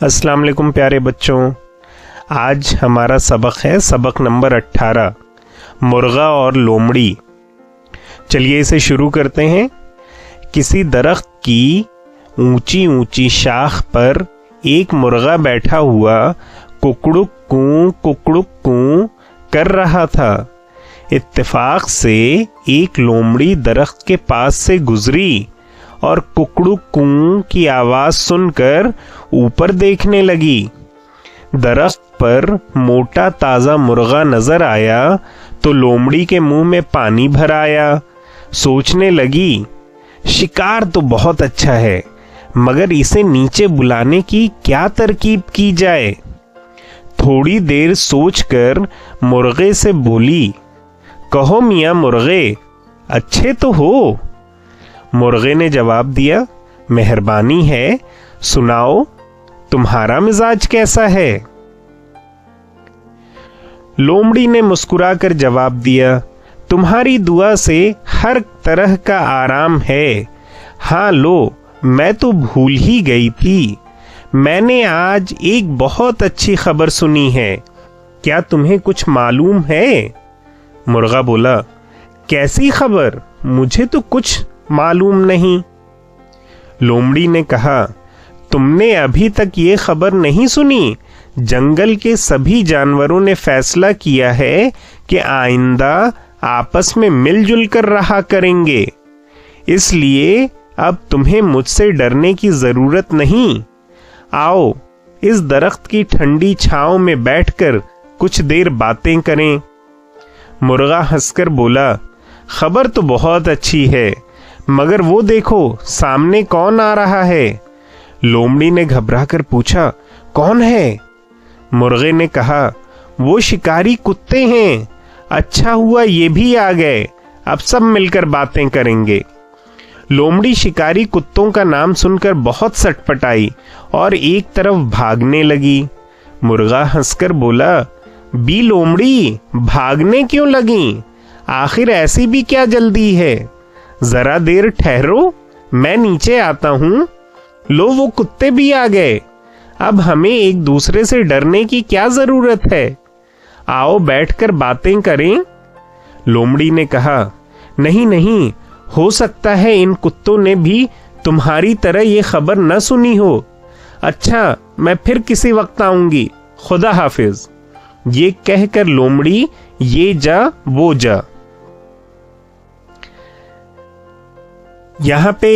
अस्सलाम वालेकुम प्यारे बच्चों। आज हमारा सबक है सबक नंबर 18, मुर्गा और लोमड़ी। चलिए इसे शुरू करते हैं। किसी दरख्त की ऊंची ऊंची शाख पर एक मुर्गा बैठा हुआ कुकड़ुक कूं कर रहा था। इत्तेफाक से एक लोमड़ी दरख्त के पास से गुजरी और कुकड़ुक कूं की आवाज सुनकर ऊपर देखने लगी। दरख्त पर मोटा ताजा मुर्गा नजर आया तो लोमड़ी के मुंह में पानी भर आया। सोचने लगी, शिकार तो बहुत अच्छा है, मगर इसे नीचे बुलाने की क्या तरकीब की जाए। थोड़ी देर सोचकर मुर्गे से बोली, कहो मियां मुर्गे, अच्छे तो हो। मुर्गे ने जवाब दिया, मेहरबानी है, सुनाओ तुम्हारा मिजाज कैसा है। लोमड़ी ने मुस्कुराकर जवाब दिया, तुम्हारी दुआ से हर तरह का आराम है। हाँ लो, मैं तो भूल ही गई थी, मैंने आज एक बहुत अच्छी खबर सुनी है। क्या तुम्हें कुछ मालूम है? मुर्गा बोला, कैसी खबर? मुझे तो कुछ मालूम नहीं। लोमड़ी ने कहा, तुमने अभी तक ये खबर नहीं सुनी? जंगल के सभी जानवरों ने फैसला किया है कि आइंदा आपस में मिलजुल कर रहा करेंगे, इसलिए अब तुम्हें मुझसे डरने की जरूरत नहीं। आओ इस दरख्त की ठंडी छांव में बैठकर कुछ देर बातें करें। मुर्गा हंसकर बोला, खबर तो बहुत अच्छी है, मगर वो देखो सामने कौन आ रहा है। लोमड़ी ने घबराकर पूछा, कौन है? मुर्गे ने कहा, वो शिकारी कुत्ते हैं। अच्छा हुआ ये भी आ गए, अब सब मिलकर बातें करेंगे। लोमड़ी शिकारी कुत्तों का नाम सुनकर बहुत सटपटाई और एक तरफ भागने लगी। मुर्गा हंसकर बोला, बी लोमड़ी, भागने क्यों लगी? आखिर ऐसी भी क्या जल्दी है? जरा देर ठहरो, मैं नीचे आता हूं। लो वो कुत्ते भी आ गए, अब हमें एक दूसरे से डरने की क्या जरूरत है? आओ बैठकर बातें करें। लोमड़ी ने कहा, नहीं नहीं, हो सकता है इन कुत्तों ने भी तुम्हारी तरह ये खबर न सुनी हो। अच्छा, मैं फिर किसी वक्त आऊंगी, खुदा हाफिज। ये कहकर लोमड़ी ये जा वो जा। यहाँ पे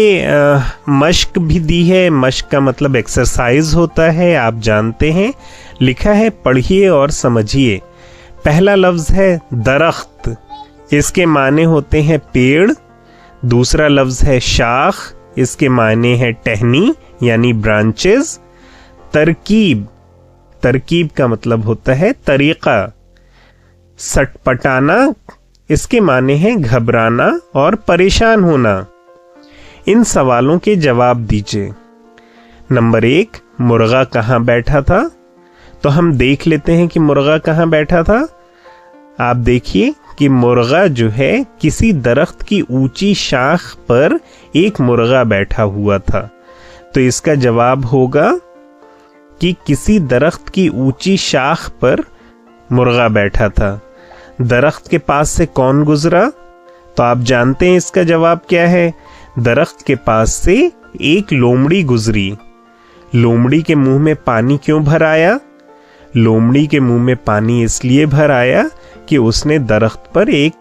मश्क भी दी है। मश्क का मतलब एक्सरसाइज होता है, आप जानते हैं। लिखा है, पढ़िए और समझिए। पहला लफ्ज है दरख्त, इसके माने होते हैं पेड़। दूसरा लफ्ज है शाख, इसके माने हैं टहनी यानी ब्रांचेस। तरकीब, तरकीब का मतलब होता है तरीका। सटपटाना, इसके माने हैं घबराना और परेशान होना। इन सवालों के जवाब दीजिए। नंबर 1, मुर्गा कहाँ बैठा था? तो हम देख लेते हैं कि मुर्गा कहाँ बैठा था। आप देखिए कि मुर्गा जो है किसी दरख्त की ऊंची शाख पर एक मुर्गा बैठा हुआ था। तो इसका जवाब होगा कि किसी दरख्त की ऊंची शाख पर मुर्गा बैठा था। दरख्त के पास से कौन गुजरा? तो आप जानते हैं इसका जवाब क्या है। दरख्त के पास से एक लोमड़ी गुजरी। लोमड़ी के मुंह में पानी क्यों भर आया? लोमड़ी के मुंह में पानी इसलिए भर आया कि उसने दरख्त पर एक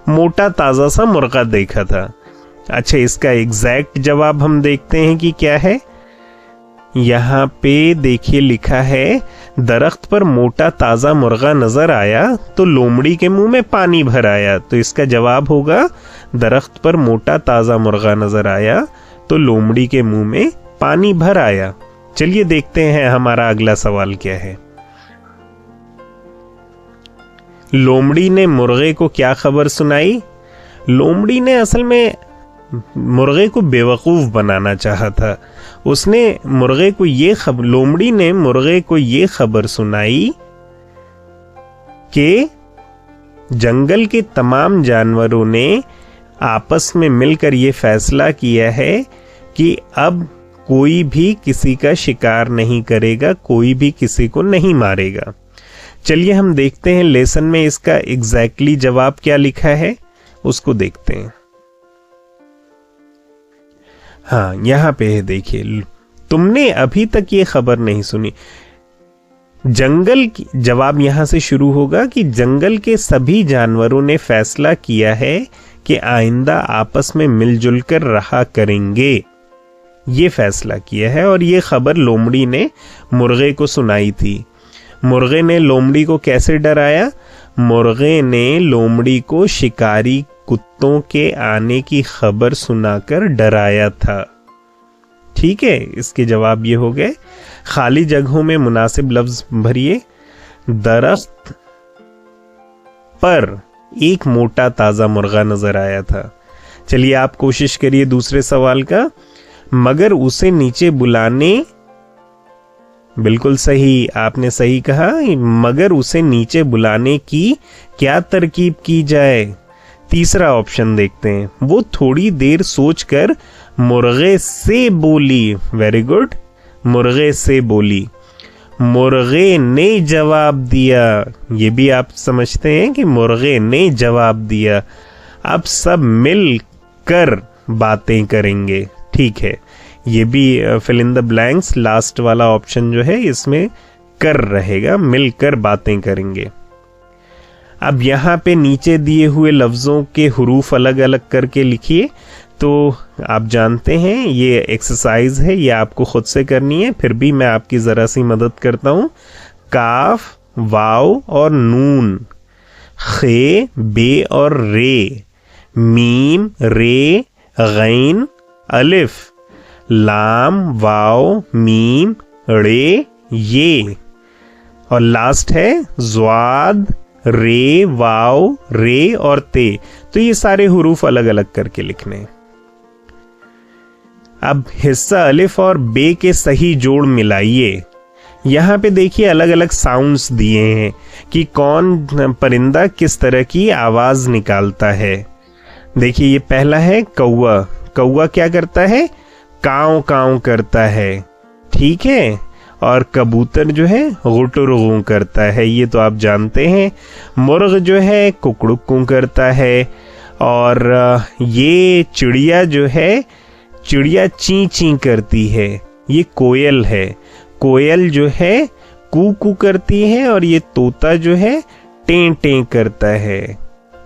मोटा ताजा सा मुर्गा देखा था। अच्छा, इसका एग्जैक्ट जवाब हम देखते हैं कि क्या है। यहाँ पे देखिए लिखा है, दरख्त पर मोटा ताजा मुर्गा नजर आया तो लोमड़ी के मुंह में पानी भर आया। तो इसका जवाब होगा, दरख्त पर मोटा ताजा मुर्गा नजर आया तो लोमड़ी के मुंह में पानी भर आया। चलिए देखते हैं हमारा अगला सवाल क्या है। लोमड़ी ने मुर्गे को क्या खबर सुनाई? लोमड़ी ने असल में मुर्गे को बेवकूफ बनाना चाहा था। उसने मुर्गे को लोमड़ी ने मुर्गे को ये खबर सुनाई कि जंगल के तमाम जानवरों ने आपस में मिलकर ये फैसला किया है कि अब कोई भी किसी का शिकार नहीं करेगा, कोई भी किसी को नहीं मारेगा। चलिए हम देखते हैं लेसन में इसका एग्जैक्टली जवाब क्या लिखा है, उसको देखते हैं। हाँ, यहां पे है, देखिए, तुमने अभी तक ये खबर नहीं सुनी। जंगल की जवाब यहां से शुरू होगा कि जंगल के सभी जानवरों ने फैसला किया है कि आइंदा आपस में मिलजुल कर रहा करेंगे। ये फैसला किया है और ये खबर लोमड़ी ने मुर्गे को सुनाई थी। मुर्गे ने लोमड़ी को कैसे डराया? मुर्गे ने लोमड़ी को शिकारी कुत्तों के आने की खबर सुनाकर डराया था। ठीक है, इसके जवाब ये हो गए। खाली जगहों में मुनासिब लफ्ज भरिए। दरख्त पर एक मोटा ताजा मुर्गा नजर आया था। चलिए आप कोशिश करिए दूसरे सवाल का। मगर उसे नीचे बुलाने, बिल्कुल सही, आपने सही कहा। मगर उसे नीचे बुलाने की क्या तरकीब की जाए? तीसरा ऑप्शन देखते हैं। वो थोड़ी देर सोचकर मुर्गे से बोली। वेरी गुड, मुर्गे से बोली। मुर्गे ने जवाब दिया। ये भी आप समझते हैं कि मुर्गे ने जवाब दिया। अब सब मिलकर बातें करेंगे। ठीक है, ये भी fill in the blanks, last वाला ऑप्शन जो है इसमें कर रहेगा, मिलकर बातें करेंगे। अब यहाँ पे नीचे दिए हुए लफ्ज़ों के हुरूफ अलग अलग करके लिखिए। तो आप जानते हैं ये एक्सरसाइज है, ये आपको खुद से करनी है, फिर भी मैं आपकी ज़रा सी मदद करता हूँ। काफ, वाव और नून, खे, बे और रे, मीम, रे, गैन, अलिफ, लाम, वाव, मीम, रे, ये, और लास्ट है ज़्वाद, रे, वाव, रे और ते। तो ये सारे हुरूफ अलग अलग करके लिखने हैं। अब हिस्सा अलिफ और बे के सही जोड़ मिलाइए। यहाँ पे देखिए अलग अलग साउंड्स दिए हैं कि कौन परिंदा किस तरह की आवाज निकालता है। देखिए ये पहला है कौवा। कौवा क्या करता है? काव काव करता है। ठीक है, और कबूतर जो है गुटुरगू करता है, ये तो आप जानते हैं। मुर्ग जो है कुकड़ुक्कू करता है, और ये चिड़िया जो है, चिड़िया ची ची करती है, ये कोयल है। कोयल जो है कू कू करती है, और ये तोता जो है टें टें करता है।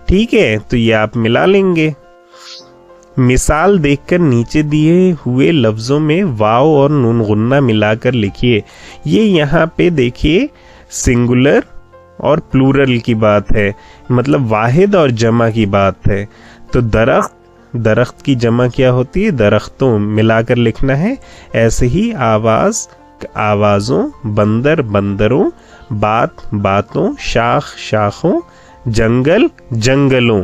ठीक है, तो ये आप मिला लेंगे। मिसाल देखकर नीचे दिए हुए लफ्जों में वाव और नून गुन्ना मिलाकर लिखिए। ये यहाँ पे देखिए सिंगुलर और प्लूरल की बात है, मतलब वाहिद और जमा की बात है। तो दरख्त, दरख्त की जमा क्या होती है? दरख्तों, मिलाकर लिखना है। ऐसे ही आवाज, आवाजों, बंदर, बंदरों, बात, बातों, शाख, शाखों, जंगल, जंगलों।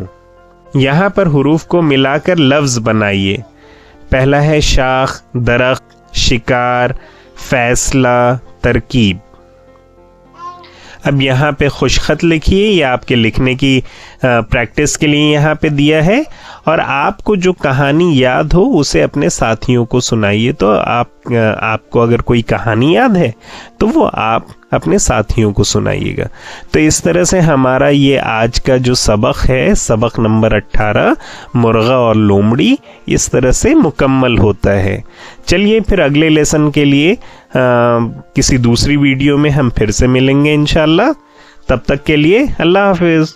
यहाँ पर हुरूफ को मिलाकर लफ्ज बनाइए। पहला है शाख, दरख्त, शिकार, फैसला, तरकीब। अब यहाँ पे खुशखत लिखिए, ये आपके लिखने की प्रैक्टिस के लिए यहाँ पे दिया है। और आपको जो कहानी याद हो उसे अपने साथियों को सुनाइए। तो आपको अगर कोई कहानी याद है तो वो आप अपने साथियों को सुनाइएगा। तो इस तरह से हमारा ये आज का जो सबक है, सबक नंबर 18 मुर्गा और लोमड़ी, इस तरह से मुकम्मल होता है। चलिए फिर अगले लेसन के लिए किसी दूसरी वीडियो में हम फिर से मिलेंगे इंशाल्लाह। तब तक के लिए अल्लाह हाफिज़।